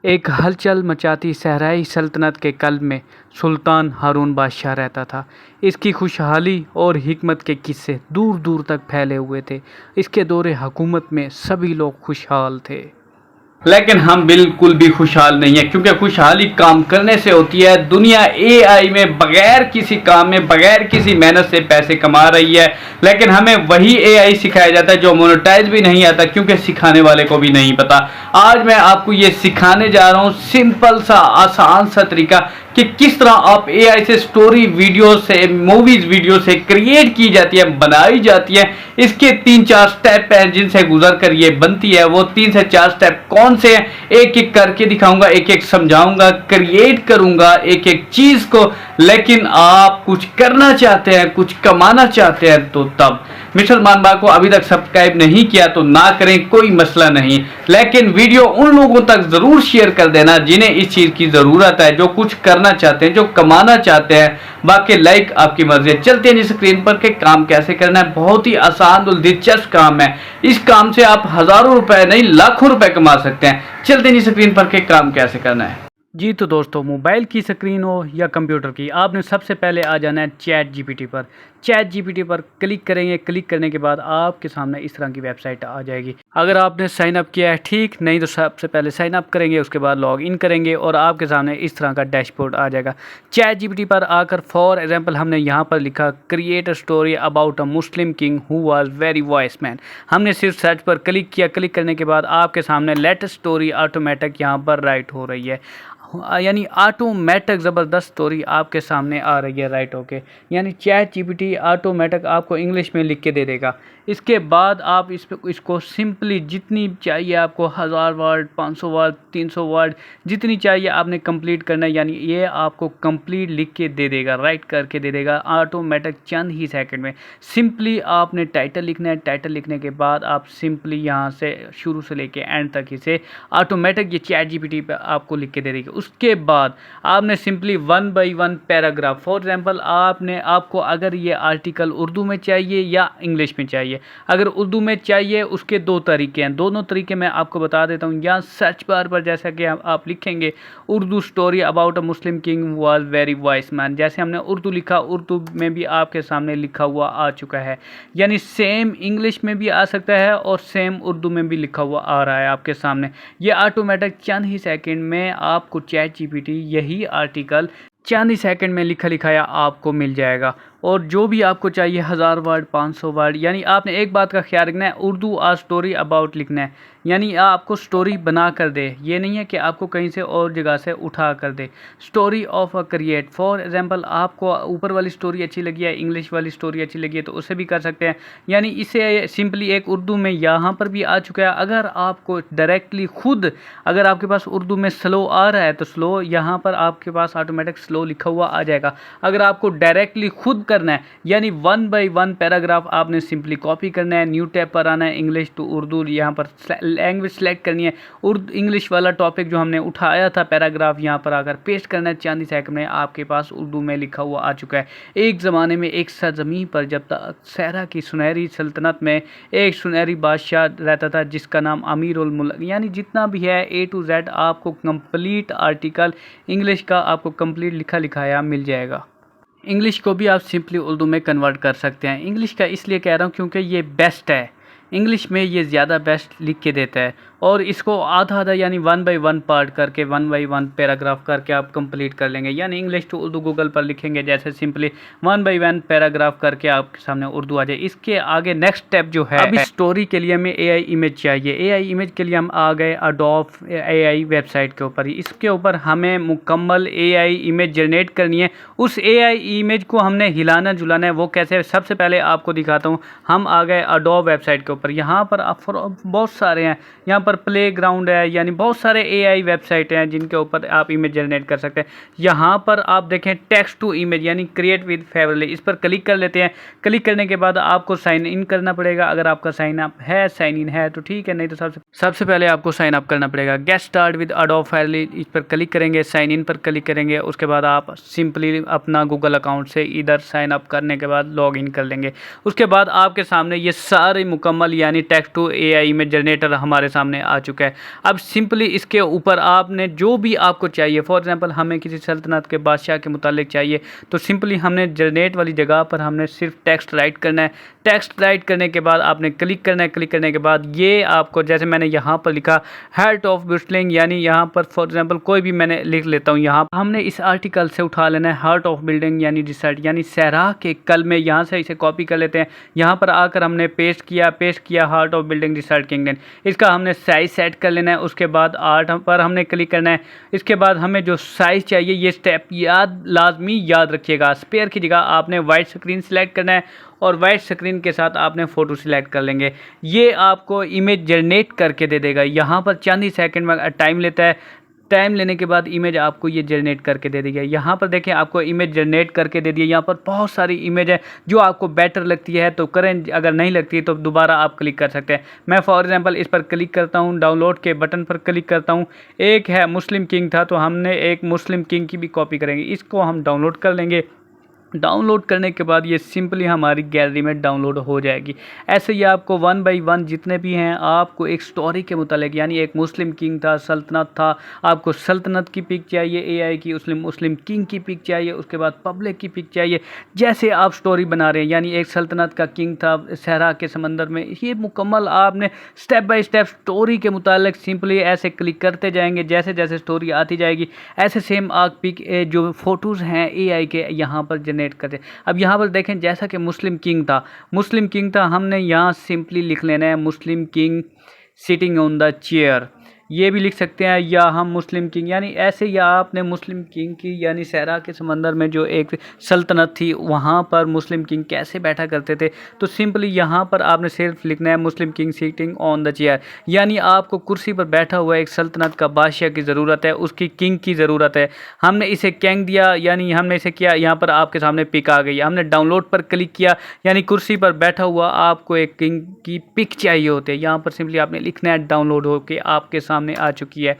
एक हलचल मचाती सहराई सल्तनत के क़ल्ब में सुल्तान हारून बादशाह रहता था। इसकी खुशहाली और हिकमत के किस्से दूर दूर तक फैले हुए थे। इसके दौरे हुकूमत में सभी लोग खुशहाल थे, लेकिन हम बिल्कुल भी खुशहाल नहीं है, क्योंकि खुशहाली काम करने से होती है। दुनिया एआई में बगैर किसी काम में बगैर किसी मेहनत से पैसे कमा रही है, लेकिन हमें वही एआई सिखाया जाता है जो मोनेटाइज भी नहीं आता, क्योंकि सिखाने वाले को भी नहीं पता। आज मैं आपको ये सिखाने जा रहा हूँ सिंपल सा आसान सा तरीका कि किस तरह आप एआई से स्टोरी वीडियो से मूवीज वीडियो से क्रिएट की जाती है, बनाई जाती है। इसके 3-4 स्टेप हैं जिनसे गुजर कर ये बनती है। वो 3 से 4 स्टेप कौन से हैं, एक एक करके दिखाऊंगा, एक एक समझाऊंगा, क्रिएट करूंगा एक एक चीज को। लेकिन आप कुछ करना चाहते हैं, कुछ कमाना चाहते हैं, तो तब मिस्टर मानबा को अभी तक सब्सक्राइब नहीं किया तो ना करें, कोई मसला नहीं, लेकिन वीडियो उन लोगों तक जरूर शेयर कर देना जिन्हें इस चीज की जरूरत है, जो कुछ करना चाहते हैं, जो कमाना चाहते हैं। बाकी लाइक आपकी मर्जी है। चलते हैं जी स्क्रीन पर के काम कैसे करना है। बहुत ही आसान और दिलचस्प काम है। इस काम से आप हजारों रुपए नहीं लाखों रुपए कमा सकते हैं। चलते हैं जी स्क्रीन पर के काम कैसे करना है। जी तो दोस्तों, मोबाइल की स्क्रीन हो या कंप्यूटर की, आपने सबसे पहले आ जाना है चैट जीपीटी पर। चैट जीपीटी पर क्लिक करेंगे। क्लिक करने के बाद आपके सामने इस तरह की वेबसाइट आ जाएगी। अगर आपने साइन अप किया है ठीक, नहीं तो सबसे पहले साइन अप करेंगे, उसके बाद लॉग इन करेंगे और आपके सामने इस तरह का डैशबोर्ड आ जाएगा। चैट जीपीटी पर आकर फॉर एग्जाम्पल हमने यहाँ पर लिखा create a story about a Muslim king who was very voice man. हमने सिर्फ सर्च पर क्लिक किया। क्लिक करने के बाद आपके सामने लेट स्टोरी ऑटोमेटिक यहाँ पर राइट हो रही है, यानी ऑटोमेटिक ज़बरदस्त स्टोरी आपके सामने आ रही है राइट होके। यानी चैट जीपीटी ऑटोमेटिक आपको इंग्लिश में लिख के दे देगा। इसके बाद आप इसको सिंपली जितनी चाहिए आपको, 1000 वर्ड, 500 वर्ड, 300 वर्ड, जितनी चाहिए आपने कंप्लीट करना है। यानी ये आपको कंप्लीट लिख के दे देगा, राइट करके दे देगा ऑटोमेटिक चंद ही सेकंड में। सिंपली आपने टाइटल लिखना है। टाइटल लिखने के बाद आप सिंपली यहाँ से शुरू से लेके एंड तक इसे ऑटोमेटिक ये चैट जीपीटी पे आपको लिख के दे देगी। उसके बाद आपने simply 1 by 1 paragraph, for example आपको अगर ये आर्टिकल उर्दू में चाहिए या इंग्लिश में चाहिए। अगर उर्दू में चाहिए उसके 2 तरीके हैं, दोनों तरीके मैं आपको बता देता हूँ। यहाँ सर्च बार पर जैसा कि आप लिखेंगे Urdu story about a Muslim king was very voice man, जैसे हमने उर्दू लिखा, उर्दू में भी आपके सामने लिखा हुआ आ चुका है। यानी सेम इंग्लिश में भी आ सकता है और सेम उर्दू में भी लिखा हुआ आ रहा है आपके सामने। ये ऑटोमेटिक चंद ही सेकंड में आपको चैट जीपीटी यही आर्टिकल चंद ही सेकंड में लिखा लिखाया आपको मिल जाएगा। और जो भी आपको चाहिए 1000 वर्ड, 500 वर्ड, यानी आपने एक बात का ख्याल रखना है, उर्दू आ स्टोरी अबाउट लिखना है। यानी आपको स्टोरी बना कर दे, ये नहीं है कि आपको कहीं से और जगह से उठा कर दे। Story of a create, for example आपको ऊपर वाली स्टोरी अच्छी लगी है, इंग्लिश वाली स्टोरी अच्छी लगी है, तो उसे भी कर सकते हैं। यानी इसे सिंपली एक उर्दू में यहाँ पर भी आ चुका है। अगर आपको डायरेक्टली खुद, अगर आपके पास उर्दू में स्लो आ रहा है तो स्लो यहाँ पर आपके पास ऑटोमेटिक स्लो लिखा हुआ आ जाएगा। अगर आपको डायरेक्टली खुद करना है, यानी 1 बाई 1 पैराग्राफ आपने सिंपली कॉपी करना है, न्यू टैब पर आना है, इंग्लिश टू उर्दू, यहाँ पर लैंग्वेज सेलेक्ट करनी है, उर्दू इंग्लिश वाला टॉपिक जो हमने उठाया था पैराग्राफ, यहाँ पर आकर पेस्ट करना है। चांदी सेकंड में आपके पास उर्दू में लिखा हुआ आ चुका है। एक ज़माने में एक सरजमीन पर जब तक सहरा की सुनहरी सल्तनत में एक सुनहरी बादशाह रहता था जिसका नाम अमीर उल मुल्क, यानी जितना भी है A to Z आपको कंप्लीट आर्टिकल इंग्लिश का आपको कंप्लीट लिखा लिखाया मिल जाएगा। इंग्लिश को भी आप सिंपली उर्दू में कन्वर्ट कर सकते हैं। इंग्लिश का इसलिए कह रहा हूँ क्योंकि ये बेस्ट है, इंग्लिश में ये ज़्यादा बेस्ट लिख के देता है। और इसको आधा आधा यानी 1 बाई 1 पार्ट करके 1 बाई 1 पैराग्राफ करके आप कंप्लीट कर लेंगे। यानी इंग्लिश टू उर्दू गूगल पर लिखेंगे जैसे सिंपली 1 बाई 1 पैराग्राफ करके आपके सामने उर्दू आ जाए। इसके आगे नेक्स्ट स्टेप जो है, अभी स्टोरी के लिए हमें AI इमेज चाहिए। AI इमेज के लिए हम आ गए अडोब AI वेबसाइट के ऊपर ही। इसके ऊपर हमें मुकम्मल AI इमेज जनरेट करनी है। उस AI इमेज को हमने हिलाना झुलाना है। वो कैसे, सबसे पहले आपको दिखाता हूँ। हम आ गए अडोब वेबसाइट के ऊपर। यहाँ पर बहुत सारे हैं, यहाँ पर प्ले ग्राउंड है, यानी बहुत सारे AI वेबसाइट हैं जिनके ऊपर आप इमेज जनरेट कर सकते हैं। यहाँ पर आप देखें टेक्स्ट टू इमेज यानी क्रिएट विद फेवरली, इस पर क्लिक कर लेते हैं। क्लिक करने के बाद आपको साइन इन करना पड़ेगा। अगर आपका साइन अप है, साइन इन है तो ठीक है, नहीं तो सबसे पहले आपको साइन अप करना पड़ेगा। Get start with Adobe favourably, इस पर क्लिक करेंगे, साइन इन पर क्लिक करेंगे। उसके बाद आप सिंपली अपना गूगल अकाउंट से इधर साइन अप करने के बाद लॉग इन कर लेंगे। उसके बाद आपके सामने ये सारे मुकम्मल यानी text to AI image generator हमारे सामने सामने आ चुका है। अब सिंपली इसके ऊपर आपने जो भी आपको चाहिए, फॉर एग्जांपल हमें किसी सल्तनत के बादशाह के मुतालिक चाहिए तो सिंपली हमने जनरेट वाली जगह पर हमने सिर्फ टेक्स्ट राइट करना है। टेक्स्ट राइट करने के बाद आपने क्लिक करना है। क्लिक करने के बाद ये आपको, जैसे मैंने यहाँ पर लिखा हार्ट ऑफ ब्रिस्टलिंग, यानी यहाँ पर फॉर एग्जांपल कोई भी मैंने लिख लेता हूँ। यहाँ हमने इस आर्टिकल से उठा लेना है हार्ट ऑफ बिल्डिंग यानी डिसर्ट यानी सहरा के कल में, यहाँ से इसे कॉपी कर लेते हैं। यहाँ पर आकर हमने पेस्ट किया heart of building dessert kingdom. इसका हमने साइज सेट कर लेना है। उसके बाद आर्ट पर हमने क्लिक करना है। इसके बाद हमें जो साइज़ चाहिए, ये स्टेप लाजमी याद रखिएगा। स्पेयर की जगह आपने वाइट स्क्रीन सेलेक्ट करना है और वाइट स्क्रीन के साथ आपने फ़ोटो सिलेक्ट कर लेंगे। ये आपको इमेज जनरेट करके दे देगा। यहाँ पर चंद ही सेकंड में टाइम लेता है। टाइम लेने के बाद इमेज आपको ये जनरेट करके दे देगा। यहाँ पर देखें आपको इमेज जनरेट करके दे दिया। यहाँ पर बहुत सारी इमेज है जो आपको बेटर लगती है तो करें, अगर नहीं लगती है तो दोबारा आप क्लिक कर सकते हैं। मैं फॉर एग्जांपल इस पर क्लिक करता हूँ, डाउनलोड के बटन पर क्लिक करता हूँ। एक है मुस्लिम किंग था तो हमने एक मुस्लिम किंग की भी कॉपी करेंगे। इसको हम डाउनलोड कर लेंगे। डाउनलोड करने के बाद ये सिंपली हमारी गैलरी में डाउनलोड हो जाएगी। ऐसे ही आपको वन बाय वन जितने भी हैं आपको एक स्टोरी के मुतालिक, यानी एक मुस्लिम किंग था, सल्तनत था, आपको सल्तनत की पिक चाहिए एआई की, मुस्लिम किंग की पिक चाहिए, उसके बाद पब्लिक की पिक चाहिए। जैसे आप स्टोरी बना रहे हैं, यानी एक सल्तनत का किंग था सहरा के समंदर में, ये मुकम्मल आपने स्टेप बाय स्टेप स्टोरी के मुतालिक सिंपली ऐसे क्लिक करते जाएंगे। जैसे जैसे स्टोरी आती जाएगी ऐसे सेम आप पिक जो फ़ोटोज़ हैं एआई के यहाँ पर करते। अब यहाँ पर देखें जैसा कि मुस्लिम किंग था, हमने यहाँ सिंपली लिख लेना है Muslim king sitting on the chair, ये भी लिख सकते हैं, या हम मुस्लिम किंग यानी ऐसे, या आपने मुस्लिम किंग की यानी सहरा के समंदर में जो एक सल्तनत थी वहाँ पर मुस्लिम किंग कैसे बैठा करते थे तो सिंपली यहाँ पर आपने सिर्फ लिखना है Muslim king sitting on the chair, यानी आपको कुर्सी पर बैठा हुआ एक सल्तनत का बादशाह की ज़रूरत है, उसकी किंग की ज़रूरत है। हमने इसे कैंग दिया, यानी हमने इसे किया, यहाँ पर आपके सामने पिक आ गई। हमने डाउनलोड पर क्लिक किया, यानी कुर्सी पर बैठा हुआ आपको एक किंग की पिक चाहिए होती है। यहाँ पर सिंपली आपने लिखना है डाउनलोड होके आपके सामने आ चुकी है।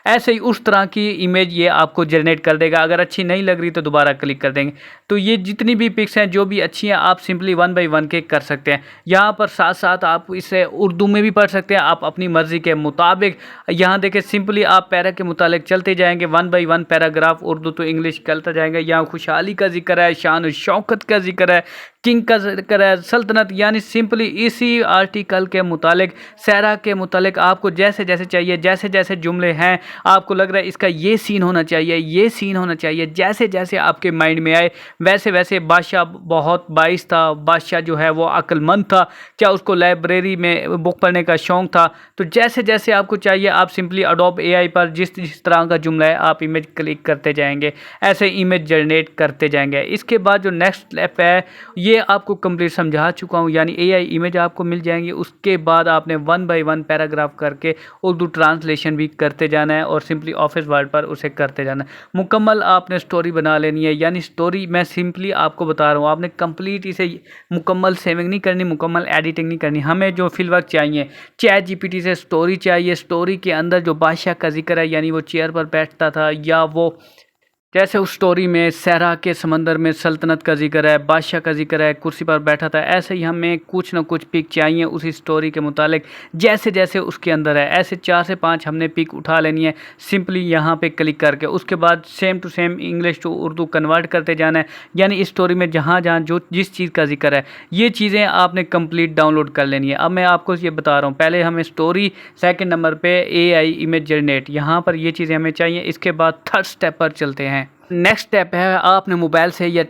ऐसे ही उस तरह की इमेज ये आपको जनरेट कर देगा। अगर अच्छी नहीं लग रही तो दोबारा क्लिक कर देंगे। तो ये जितनी भी पिक्स हैं जो भी अच्छी हैं आप सिंपली वन बाय वन के कर सकते हैं। यहाँ पर साथ साथ आप इसे उर्दू में भी पढ़ सकते हैं, आप अपनी मर्ज़ी के मुताबिक। यहाँ देखें सिंपली आप पैरा के मुतालिक चलते जाएंगे, one by one paragraph Urdu तो इंग्लिश करता जाएगा। यहाँ खुशहाली का जिक्र है, शान शौकत का जिक्र है, किंग का जिक्र है, सल्तनत, यानी सिंपली इसी आर्टिकल के मुतालिक सहरा के मुतालिक आपको जैसे जैसे चाहिए, जैसे जैसे जुमले हैं आपको लग रहा है इसका ये सीन होना चाहिए, ये सीन होना चाहिए, जैसे जैसे आपके माइंड में आए वैसे वैसे। बादशाह बहुत बाइस था, बादशाह जो है वो अक्लमंद था, क्या उसको लाइब्रेरी में बुक पढ़ने का शौक़ था। तो जैसे जैसे आपको चाहिए आप सिंपली अडोब एआई पर जिस जिस तरह का जुमला है आप इमेज क्लिक करते जाएंगे, ऐसे इमेज जनरेट करते जाएंगे। इसके बाद जो नेक्स्ट स्टेप है ये आपको कंप्लीट समझा चुका हूँ, यानी एआई इमेज आपको मिल जाएंगी। उसके बाद आपने वन बाय वन पैराग्राफ करके उर्दू ट्रांसलेशन भी करते जाना है और सिंपली ऑफिस वर्ड पर उसे करते जाना है। मुकम्मल आपने स्टोरी बना लेनी है, यानी स्टोरी मैं सिंपली आपको बता रहा हूँ, आपने कंप्लीट इसे मुकम्मल सेविंग नहीं करनी, मुकम्मल एडिटिंग नहीं करनी। हमें जो फिल वर्क चाहिए, चैट जीपीटी से स्टोरी चाहिए, स्टोरी के अंदर जो बादशाह का जिक्र है, यानी वो चेयर पर बैठता था, या वो जैसे उस स्टोरी में सहरा के समंदर में सल्तनत का जिक्र है, बादशाह का जिक्र है, कुर्सी पर बैठा था, ऐसे ही हमें कुछ ना कुछ पिक चाहिए उसी स्टोरी के मुतालिक, जैसे जैसे उसके अंदर है। ऐसे 4 से 5 हमने पिक उठा लेनी है सिंपली यहाँ पे क्लिक करके। उसके बाद same to same English to Urdu convert करते जाना है, यानी इस स्टोरी में जहाँ जहाँ जो जिस चीज़ का जिक्र है ये चीज़ें आपने कंप्लीट डाउनलोड कर लेनी है। अब मैं आपको ये बता रहा हूँ, पहले हमें स्टोरी, सेकेंड नंबर पर AI इमेज जनरेट, यहाँ पर ये चीज़ें हमें चाहिए। इसके बाद थर्ड स्टेप पर चलते हैं। नेक्स्ट स्टेप है आपने मोबाइल से या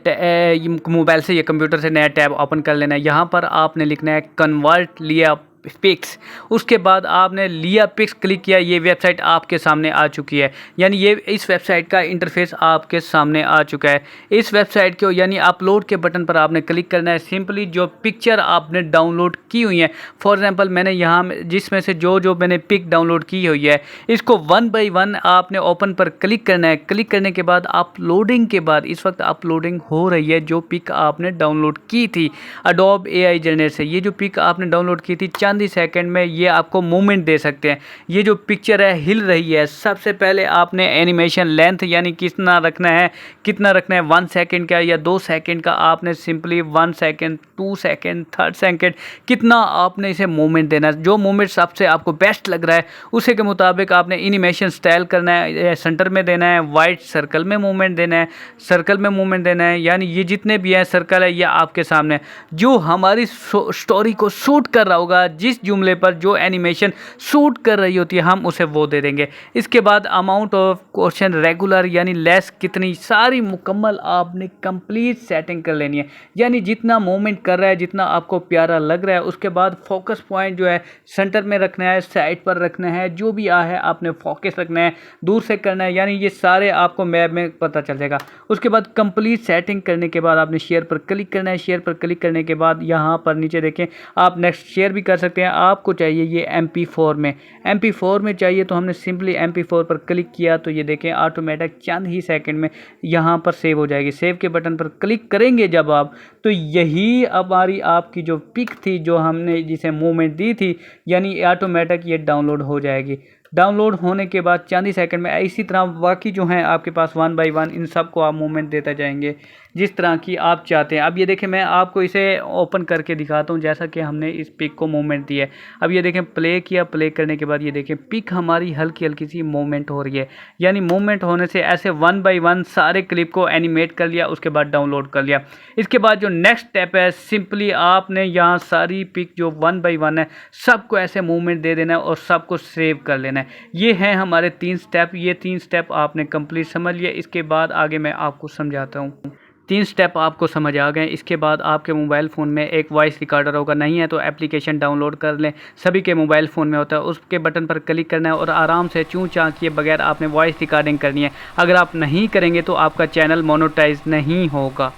कंप्यूटर से नया टैब ओपन कर लेना है। यहाँ पर आपने लिखना है कन्वर्ट लिया पिक्स। उसके बाद आपने लिया पिक्स क्लिक किया, ये वेबसाइट आपके सामने आ चुकी है, यानी ये इस वेबसाइट का इंटरफेस आपके सामने आ चुका है। इस वेबसाइट को यानी अपलोड के बटन पर आपने क्लिक करना है। सिंपली जो पिक्चर आपने डाउनलोड की हुई है, फॉर एग्जांपल मैंने यहाँ जिसमें से जो मैंने पिक डाउनलोड की हुई है, इसको वन बाय वन आपने ओपन पर क्लिक करना है। क्लिक करने के बाद अपलोडिंग के बाद इस वक्त अपलोडिंग हो रही है जो पिक आपने डाउनलोड की थी अडोब AI जनरेट से। ये जो पिक आपने डाउनलोड की थी चंद चंद ही सेकंड में ये आपको मूवमेंट दे सकते हैं। ये जो पिक्चर है हिल रही है, सबसे पहले आपने एनिमेशन लेंथ यानी कितना रखना है 1 सेकंड का या 2 सेकंड का, आपने सिंपली 1 सेकंड 2 सेकंड 3 सेकंड कितना आपने इसे मूवमेंट देना है। जो मूवमेंट सबसे आपको बेस्ट लग रहा है उसी के मुताबिक आपने एनिमेशन स्टाइल करना है। सेंटर में देना है, वाइट सर्कल में मूवमेंट देना है, सर्कल में मूवमेंट देना है, यानी ये जितने भी हैं सर्कल है ये आपके सामने जो हमारी स्टोरी को शूट कर रहा होगा, जिस जुमले पर जो एनिमेशन शूट कर रही होती है हम उसे वो दे देंगे। इसके बाद अमाउंट ऑफ क्वेश्चन रेगुलर यानी लेस कितनी सारी मुकम्मल आपने कंप्लीट सेटिंग कर लेनी है, यानी जितना मूवमेंट कर रहा है जितना आपको प्यारा लग रहा है। उसके बाद फोकस पॉइंट जो है सेंटर में रखना है, साइड पर रखना है, जो भी है आपने फोकस रखना है, दूर से करना है, यानी ये सारे आपको मैप में पता चल जाएगा। उसके बाद कंप्लीट सेटिंग करने के बाद आपने शेयर पर क्लिक करना है। शेयर पर क्लिक करने के बाद यहाँ पर नीचे देखें आप नेक्स्ट शेयर भी कर सकते हैं। आपको चाहिए ये MP4 में, MP4 में चाहिए तो हमने सिंपली MP4 पर क्लिक किया तो ये देखें ऑटोमेटिक चंद ही सेकंड में यहाँ पर सेव हो जाएगी। सेव के बटन पर क्लिक करेंगे जब आप, तो यही हमारी आपकी जो पिक थी जो हमने जिसे मूवमेंट दी थी, यानी ऑटोमेटिक ये डाउनलोड हो जाएगी। डाउनलोड होने के बाद चंद ही सेकंड में इसी तरह बाकी जो हैं आपके पास 1 बाय 1 इन सब को आप मूवमेंट देते जाएंगे जिस तरह की आप चाहते हैं। अब ये देखें मैं आपको इसे ओपन करके दिखाता हूँ जैसा कि हमने इस पिक को मूवमेंट दी है। अब ये देखें प्ले किया, प्ले करने के बाद ये देखें पिक हमारी हल्की हल्की सी मूवमेंट हो रही है, यानी मूवमेंट होने से ऐसे 1 बाय 1 सारे क्लिप को एनिमेट कर लिया, उसके बाद डाउनलोड कर लिया। इसके बाद जो नेक्स्ट स्टेप है सिंपली आपने यहाँ सारी पिक जो 1 बाय 1 है सबको ऐसे मूवमेंट दे देना है और सबको सेव कर लेना है। ये हैं हमारे 3 स्टेप, ये 3 स्टेप आपने कंप्लीट समझ लिया। इसके बाद आगे मैं आपको समझाता हूँ। 3 स्टेप आपको समझ आ गए। इसके बाद आपके मोबाइल फ़ोन में एक वॉइस रिकॉर्डर होगा, नहीं है तो एप्लीकेशन डाउनलोड कर लें, सभी के मोबाइल फ़ोन में होता है। उसके बटन पर क्लिक करना है और आराम से चूँ चाँ किए बगैर आपने वॉइस रिकॉर्डिंग करनी है। अगर आप नहीं करेंगे तो आपका चैनल मोनेटाइज नहीं होगा।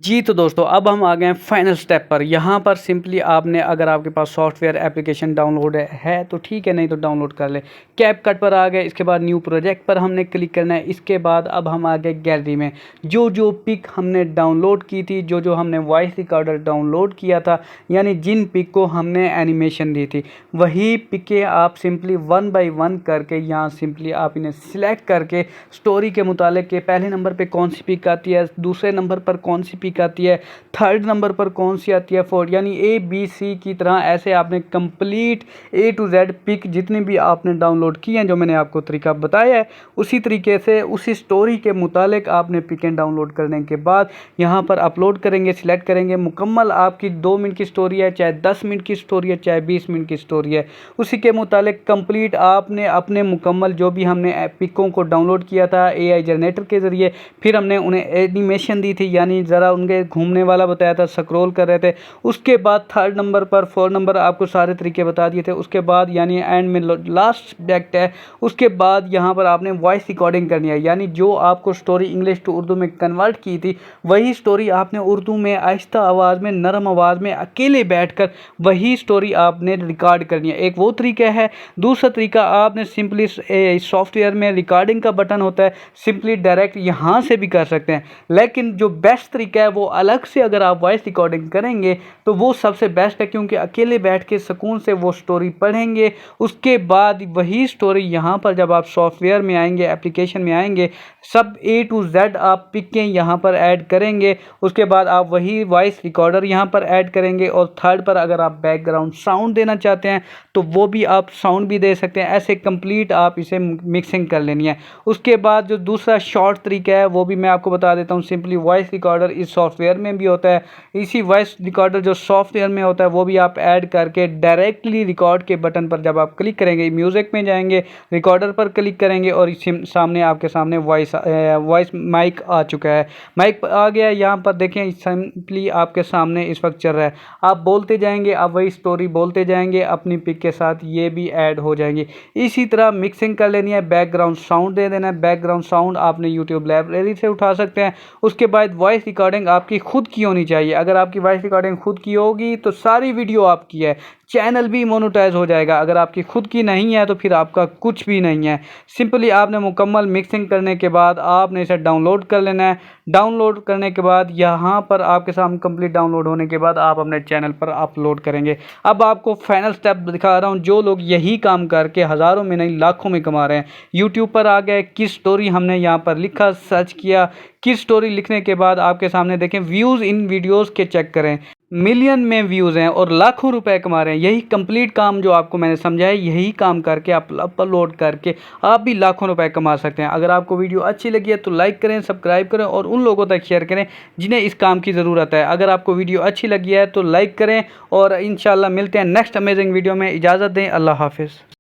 जी तो दोस्तों अब हम आ गए हैं फाइनल स्टेप पर। यहाँ पर सिंपली आपने अगर आपके पास सॉफ्टवेयर एप्लीकेशन डाउनलोड है तो ठीक है, नहीं तो डाउनलोड कर ले। कैपकट पर आ गए, इसके बाद न्यू प्रोजेक्ट पर हमने क्लिक करना है। इसके बाद अब हम आ गए गैलरी में। जो जो पिक हमने डाउनलोड की थी, जो जो हमने वॉइस रिकॉर्डर डाउनलोड किया था, यानी जिन पिक को हमने एनिमेशन दी थी, वही पिकें आप सिंपली 1 बाय 1 करके यहाँ सिंपली आप इन्हें सिलेक्ट करके स्टोरी के मुतालिक के पहले नंबर पर कौन सी पिक आती है, दूसरे नंबर पर कौन सी पिक आती है, थर्ड नंबर पर कौन सी आती है, फोर्थ, यानी ABC की तरह ऐसे आपने complete A to Z pick जितनी भी आपने डाउनलोड की हैं, जो मैंने आपको तरीका बताया है, उसी तरीके से उसी स्टोरी के मुतालिक आपने पिकें डाउनलोड करने के बाद यहाँ पर अपलोड करेंगे, सिलेक्ट करेंगे। मुकम्मल आपकी 2 मिनट की स्टोरी है, चाहे 10 मिनट की स्टोरी है, चाहे 20 मिनट की स्टोरी है, उसी के मुतालिक कंप्लीट आपने अपने मुकम्मल जो भी हमने पिकों को डाउनलोड किया था AI जनरेटर के ज़रिए, फिर हमने उन्हें एनिमेशन दी थी, यानी ज़रा उनके घूमने वाला बताया था, स्क्रॉल कर रहे थे। उसके बाद 3rd नंबर पर 4 नंबर आपको सारे तरीके बता दिए थे। उसके बाद यानी एंड में लास्ट बैक्ट है, उसके बाद यहाँ पर आपने वॉइस रिकॉर्डिंग करनी है, यानी जो आपको स्टोरी इंग्लिश टू उर्दू में कन्वर्ट की थी वही स्टोरी आपने उर्दू में आहिस्ता आवाज़ में, नरम आवाज़ में अकेले बैठकर वही स्टोरी आपने रिकॉर्ड करनी है। एक वो तरीका है। दूसरा तरीका आपने सिंपली सॉफ्टवेयर में रिकॉर्डिंग का बटन होता है, सिंपली डायरेक्ट यहाँ से भी कर सकते हैं, लेकिन जो बेस्ट तरीका है वो अलग से अगर आप वॉइस रिकॉर्डिंग करेंगे तो वो सबसे बेस्ट है, क्योंकि अकेले बैठ के सुकून से वो स्टोरी पढ़ेंगे। उसके बाद वही स्टोरी यहाँ पर जब आप सॉफ्टवेयर में आएंगे, एप्लीकेशन में आएंगे, सब A to Z आप पिकें यहाँ पर ऐड करेंगे। उसके बाद आप वही वॉइस रिकॉर्डर यहाँ पर ऐड करेंगे और थर्ड पर अगर आप बैकग्राउंड साउंड देना चाहते हैं तो वो भी आप साउंड भी दे सकते हैं। ऐसे कंप्लीट आप इसे मिक्सिंग कर लेनी है। उसके बाद जो दूसरा शॉर्ट तरीका है वो भी मैं आपको बता देता हूँ। सिंपली वॉइस रिकॉर्डर इस सॉफ्टवेयर में भी होता है, इसी वॉइस रिकॉर्डर जो सॉफ्टवेयर में होता है वो भी आप ऐड करके डायरेक्टली रिकॉर्ड के बटन पर जब आप क्लिक करेंगे, म्यूज़िक में जाएंगे, रिकॉर्डर पर क्लिक करेंगे और इसी सामने आपके सामने वॉइस माइक आ चुका है। माइक आ गया, यहाँ पर देखें सिंपली आपके सामने इस वक्त चल रहा है। आप बोलते जाएंगे, आप वही स्टोरी बोलते जाएंगे, अपनी पिक के साथ ये भी ऐड हो जाएंगी। इसी तरह मिक्सिंग कर लेनी है, बैकग्राउंड साउंड दे देना है। बैकग्राउंड साउंड आपने यूट्यूब लाइब्रेरी से उठा सकते हैं। उसके बाद वॉइस रिकॉर्डिंग आपकी खुद की होनी चाहिए। अगर आपकी वॉइस रिकॉर्डिंग खुद की होगी तो सारी वीडियो आपकी है, चैनल भी मोनेटाइज हो जाएगा। अगर आपकी खुद की नहीं है तो फिर आपका कुछ भी नहीं है। सिंपली आपने मुकम्मल मिक्सिंग करने के बाद आपने इसे डाउनलोड कर लेना है। डाउनलोड करने के बाद यहाँ पर आपके सामने कंप्लीट डाउनलोड होने के बाद आप अपने चैनल पर अपलोड करेंगे। अब आपको फाइनल स्टेप दिखा रहा हूँ। जो लोग यही काम करके हज़ारों में नहीं लाखों में कमा रहे हैं, यूट्यूब पर आ गए, किस स्टोरी हमने यहाँ पर लिखा, सर्च किया, किस स्टोरी लिखने के बाद आपके सामने देखें व्यूज़ इन वीडियोस के चेक करें, मिलियन में व्यूज़ हैं और लाखों रुपए कमा रहे हैं। यही कंप्लीट काम जो आपको मैंने समझाया, यही काम करके आप अपलोड करके आप भी लाखों रुपए कमा सकते हैं। अगर आपको वीडियो अच्छी लगी है तो लाइक करें, सब्सक्राइब करें और उन लोगों तक शेयर करें जिन्हें इस काम की ज़रूरत है। अगर आपको वीडियो अच्छी लगी है तो लाइक करें और इंशाल्लाह मिलते हैं नेक्स्ट अमेजिंग वीडियो में। इजाज़त दें, अल्लाह हाफिज़।